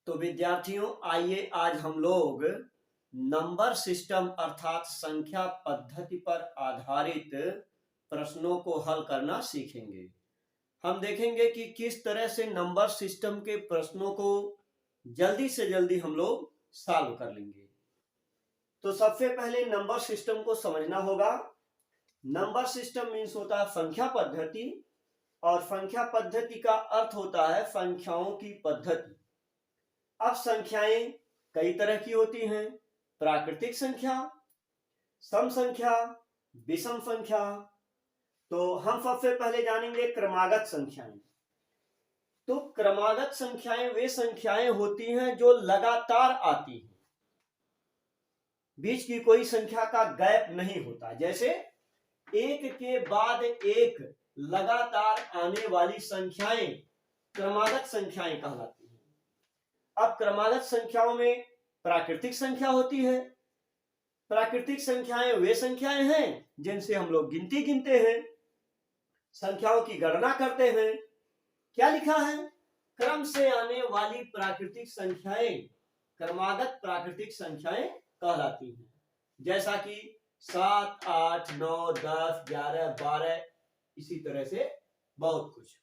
तो विद्यार्थियों, आइए आज हम लोग नंबर सिस्टम अर्थात संख्या पद्धति पर आधारित प्रश्नों को हल करना सीखेंगे। हम देखेंगे कि किस तरह से नंबर सिस्टम के प्रश्नों को जल्दी से जल्दी हम लोग सॉल्व कर लेंगे। तो सबसे पहले नंबर सिस्टम को समझना होगा। नंबर सिस्टम मीन्स होता है संख्या पद्धति, और संख्या पद्धति का अर्थ होता है संख्याओं की पद्धति। अब संख्याएं कई तरह की होती हैं। प्राकृतिक संख्या, सम संख्या, विषम संख्या। तो हम सबसे पहले जानेंगे क्रमागत संख्याएं। तो क्रमागत संख्याएं वे संख्याएं होती हैं जो लगातार आती हैं, बीच की कोई संख्या का गैप नहीं होता। जैसे एक के बाद एक लगातार आने वाली संख्याएं क्रमागत संख्याएं कहलाती हैं। अब क्रमागत संख्याओं में प्राकृतिक संख्या होती है। प्राकृतिक संख्याएं वे संख्याएं हैं जिनसे हम लोग गिनती गिनते हैं, संख्याओं की गणना करते हैं। क्या लिखा है? क्रम से आने वाली प्राकृतिक संख्याएं क्रमागत प्राकृतिक संख्याएं कहलाती हैं। जैसा कि 7, 8, 9, 10, 11, 12, इसी तरह से बहुत कुछ।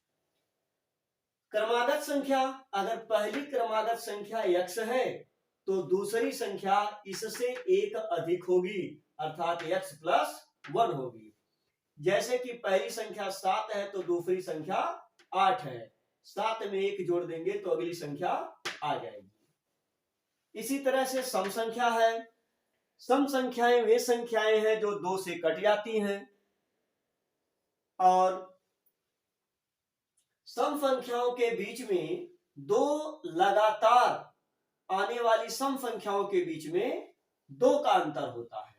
क्रमागत संख्या, अगर पहली क्रमागत संख्या x है तो दूसरी संख्या इससे एक अधिक होगी, अर्थात x प्लस 1 होगी। जैसे कि पहली संख्या 7 है तो दूसरी संख्या 8 है, 7 में 1 जोड़ देंगे तो अगली संख्या आ जाएगी। इसी तरह से सम संख्या है। सम संख्याएं वे संख्याएं हैं जो 2 से कट जाती हैं, और सम संख्याओं के बीच में दो लगातार आने वाली सम संख्याओं के बीच में 2 का अंतर होता है।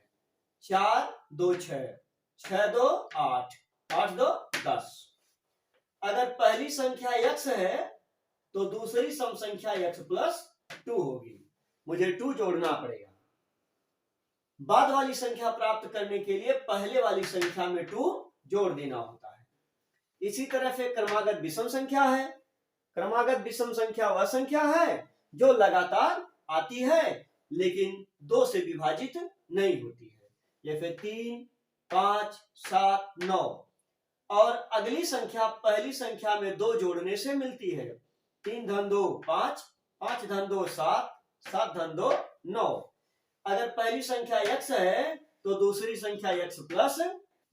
4, 2, 6, 6, 2, 8, 8, 2, 10। अगर पहली संख्या x है तो दूसरी सम संख्या x प्लस 2 होगी। मुझे 2 जोड़ना पड़ेगा। बाद वाली संख्या प्राप्त करने के लिए पहले वाली संख्या में 2 जोड़ देना होता है। इसी तरह से क्रमागत विषम संख्या है। क्रमागत विषम संख्या वह संख्या है जो लगातार आती है लेकिन 2 से विभाजित नहीं होती है। जैसे 3, 5, 7, 9। और अगली संख्या पहली संख्या में 2 जोड़ने से मिलती है। 3 धन 2 5, 5 धन 2 7, 7 धन 2 9। अगर पहली संख्या x है तो दूसरी संख्या x प्लस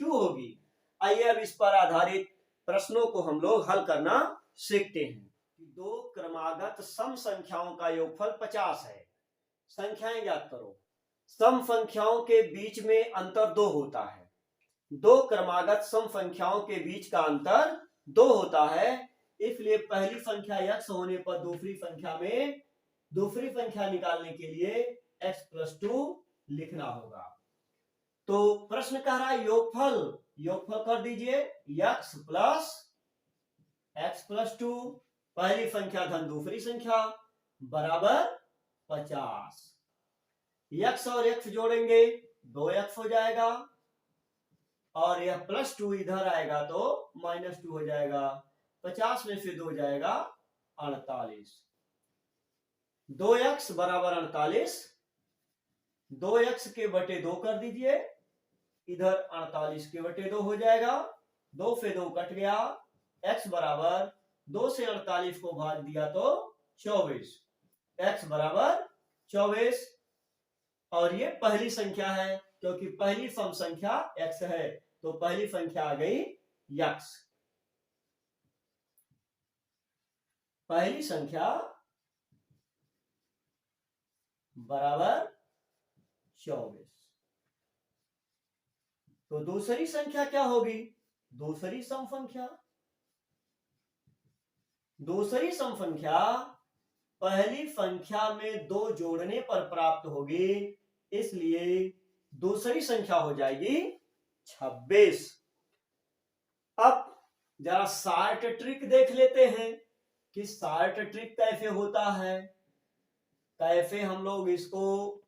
2 होगी। आइए अब इस पर आधारित प्रश्नों को हम लोग हल करना सीखते हैं। 2 क्रमागत सम संख्याओं का योगफल 50 है। संख्याएं ज्ञात करो। सम संख्याओं के बीच में अंतर 2 होता है। 2 क्रमागत सम संख्याओं के बीच का अंतर 2 होता है, इसलिए पहली संख्या x होने पर दूसरी संख्या निकालने के लिए x प्लस 2 लिखना होगा। तो प्रश्न कह रहा है योगफल कर दीजिए x प्लस 2, पहली संख्या धन दूसरी संख्या बराबर 50। x और x जोड़ेंगे 2x हो जाएगा, और यह प्लस 2 इधर आएगा तो माइनस 2 हो जाएगा। 50 में से 2 जाएगा 48। 2x बराबर 48। 2x के बटे 2 कर दीजिए, इधर 48 के बटे 2 हो जाएगा। 2 से 2 कट गया। x बराबर 2 से 48 को भाग दिया तो 24। x बराबर 24, और ये पहली संख्या है क्योंकि पहली सम संख्या x है, तो पहली संख्या आ गई x। पहली संख्या बराबर 24। तो दूसरी संख्या क्या होगी? दूसरी सम संख्या पहली संख्या में 2 जोड़ने पर प्राप्त होगी, इसलिए दूसरी संख्या हो जाएगी 26। अब जरा शार्ट ट्रिक देख लेते हैं कि शार्ट ट्रिक कैसे होता है, कैसे हम लोग इसको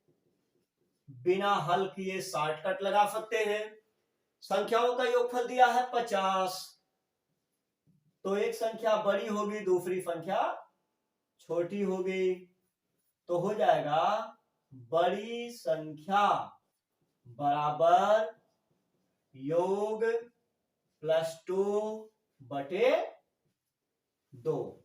बिना हल किए शॉर्टकट लगा सकते हैं। संख्याओं का योगफल दिया है 50, तो एक संख्या बड़ी होगी, दूसरी संख्या छोटी होगी, तो हो जाएगा बड़ी संख्या बराबर योग +2/2।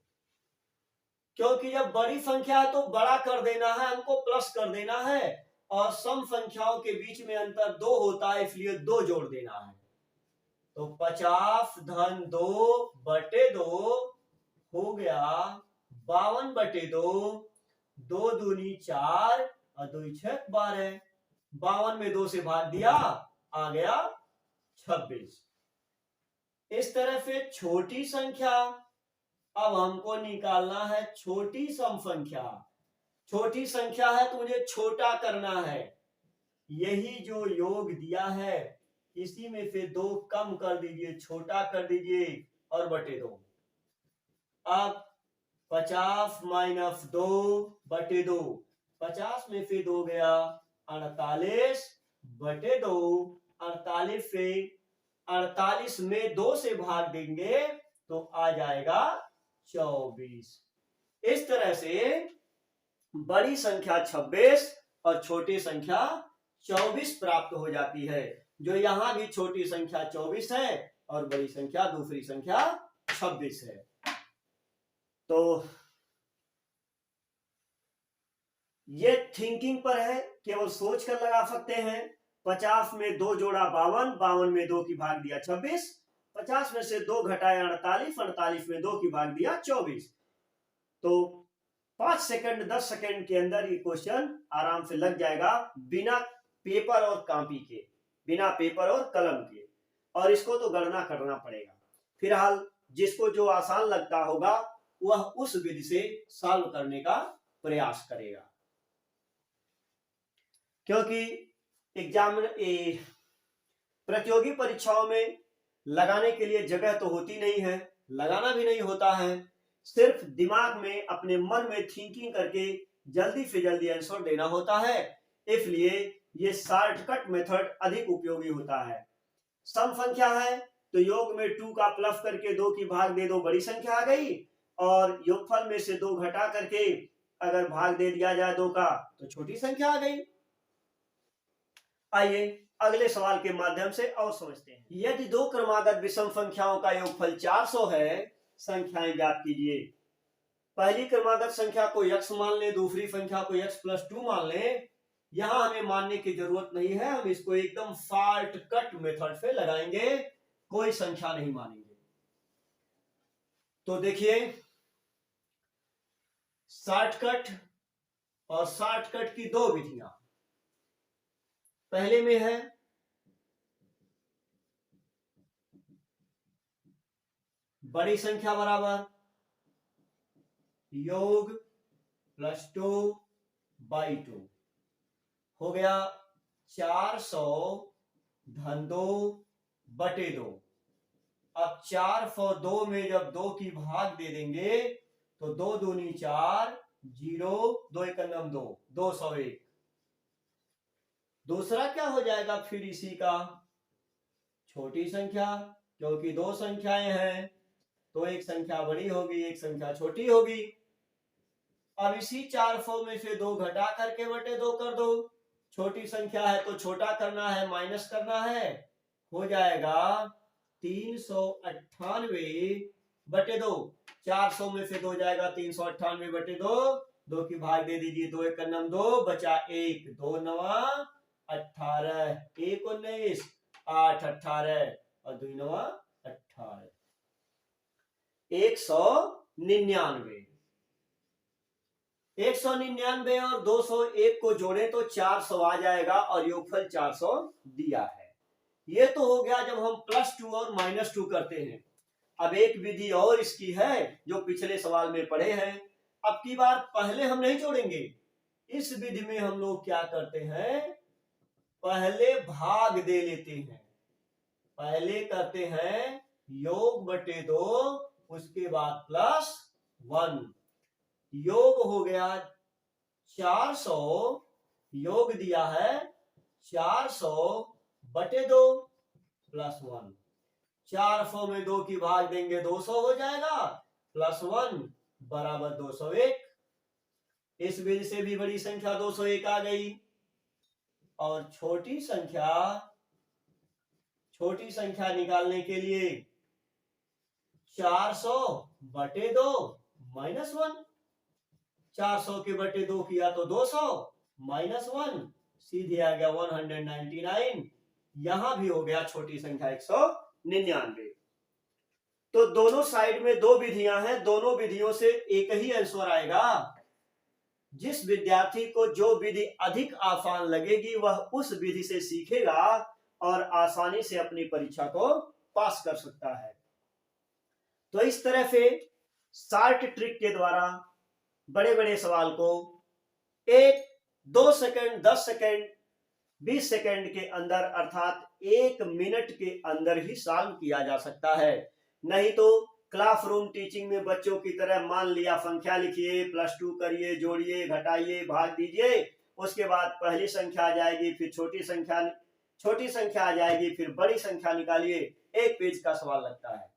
क्योंकि जब बड़ी संख्या है तो बड़ा कर देना है, हमको प्लस कर देना है, और सम संख्याओं के बीच में अंतर 2 होता है, इसलिए 2 जोड़ देना है। तो 50 धन 2/2 हो गया 52/2। 2 दूनी 4 और 2 6 12। 52 में 2 से भाग दिया, आ गया 26। इस तरह से छोटी संख्या, अब हमको निकालना है छोटी सम संख्या। छोटी संख्या है तो मुझे छोटा करना है। यही जो योग दिया है इसी में से 2 कम कर दीजिए, छोटा कर दीजिए और /2। अब 50 - 2/2, 50 में से 2 गया 48/2। 48 से 48 में 2 से भाग देंगे तो आ जाएगा 24। इस तरह से बड़ी संख्या 26 और छोटी संख्या 24 प्राप्त हो जाती है। जो यहां भी छोटी संख्या 24 है और बड़ी संख्या दूसरी संख्या 26 है। तो ये थिंकिंग पर है, केवल सोच कर लगा सकते हैं। 50 में 2 जोड़ा 52, 52 में 2 की भाग दिया 26, 50 में से 2 घटाए 48, 48 में 2 की भाग दिया 24। तो 5 सेकंड 10 सेकंड के अंदर ये क्वेश्चन आराम से लग जाएगा, बिना पेपर और कॉपी के, बिना पेपर और कलम के। और इसको तो गणना करना पड़ेगा। फिलहाल जिसको जो आसान लगता होगा वह उस विधि से सॉल्व करने का प्रयास करेगा, क्योंकि एग्जाम प्रतियोगी परीक्षाओं में लगाने के लिए जगह तो होती नहीं है, लगाना भी नहीं होता है। सिर्फ दिमाग में अपने मन में थिंकिंग करके जल्दी से जल्दी आंसर देना होता है, इसलिए ये शॉर्टकट मेथड अधिक उपयोगी होता है। सम संख्या है तो योग में 2 का प्लस करके 2 की भाग दे दो, बड़ी संख्या आ गई। और योगफल में से 2 घटा करके अगर भाग दे दिया जाए 2 का तो छोटी संख्या आ गई। आइए अगले सवाल के माध्यम से और समझते हैं। यदि 2 क्रमागत विषम संख्याओं का योगफल 400 है, संख्याएं ज्ञात कीजिए। पहली क्रमागत संख्या को x मान लें, दूसरी संख्या को x + 2 मान लें। यहां हमें मानने की जरूरत नहीं है, हम इसको एकदम शॉर्टकट मेथड से लगाएंगे, कोई संख्या नहीं मानेंगे। तो देखिए, शॉर्टकट और शॉर्टकट की 2 विधियां। पहले में है बड़ी संख्या बराबर योग +2/2 हो गया 400 धन 2/2। अब 402 में जब 2 की भाग दे देंगे तो 2 दूनी 4, 0, 2 × 2, 201। दूसरा क्या हो जाएगा फिर इसी का, छोटी संख्या, क्योंकि 2 संख्याएं हैं तो एक संख्या बड़ी होगी एक संख्या छोटी होगी। अब इसी 400 में से 2 घटा करके /2 कर दो। छोटी संख्या है तो छोटा करना है, माइनस करना है, हो जाएगा 398/2। 400 में से 2 जाएगा 398/2, 2 की भाग दे दीजिए, 2 × 2, बचा 1, 2 × 9 18, 1 × 19, 8 18 और 2 × 9 18, 199। 199 और 201 को जोड़े तो 400 आ जाएगा और योगफल 400 दिया है। ये तो हो गया जब हम +2 और -2 करते हैं। अब एक विधि और इसकी है जो पिछले सवाल में पढ़े हैं। अब की बार पहले हम नहीं जोड़ेंगे, इस विधि में हम लोग क्या करते हैं, पहले भाग दे लेते हैं। पहले करते हैं योग /2, उसके बाद +1। योग हो गया 400, योग दिया है 400/2 +1। 400 में 2 की भाग देंगे 200 हो जाएगा, +1 बराबर 201। इस विधि से भी बड़ी संख्या 201 आ गई। और छोटी संख्या निकालने के लिए 400/2 -1। 400 के बटे 2 किया तो 200 -1, सीधे आ गया 199। यहां भी हो गया छोटी संख्या 199। तो दोनों साइड में दो विधियां हैं, दोनों विधियों से एक ही आंसर आएगा। जिस विद्यार्थी को जो विधि अधिक आसान लगेगी वह उस विधि से सीखेगा और आसानी से अपनी परीक्षा को पास कर सकता है। तो इस तरह से शॉर्ट ट्रिक के द्वारा बड़े बड़े सवाल को 1, 2 सेकंड, 10 सेकंड, 20 सेकंड के अंदर अर्थात 1 मिनट के अंदर ही सॉल्व किया जा सकता है। नहीं तो क्लासरूम टीचिंग में बच्चों की तरह मान लिया संख्या लिखिए, +2 करिए, जोड़िए, घटाइए, भाग दीजिए, उसके बाद पहली संख्या आ जाएगी, फिर छोटी संख्या आ जाएगी, फिर बड़ी संख्या निकालिए, एक पेज का सवाल लगता है।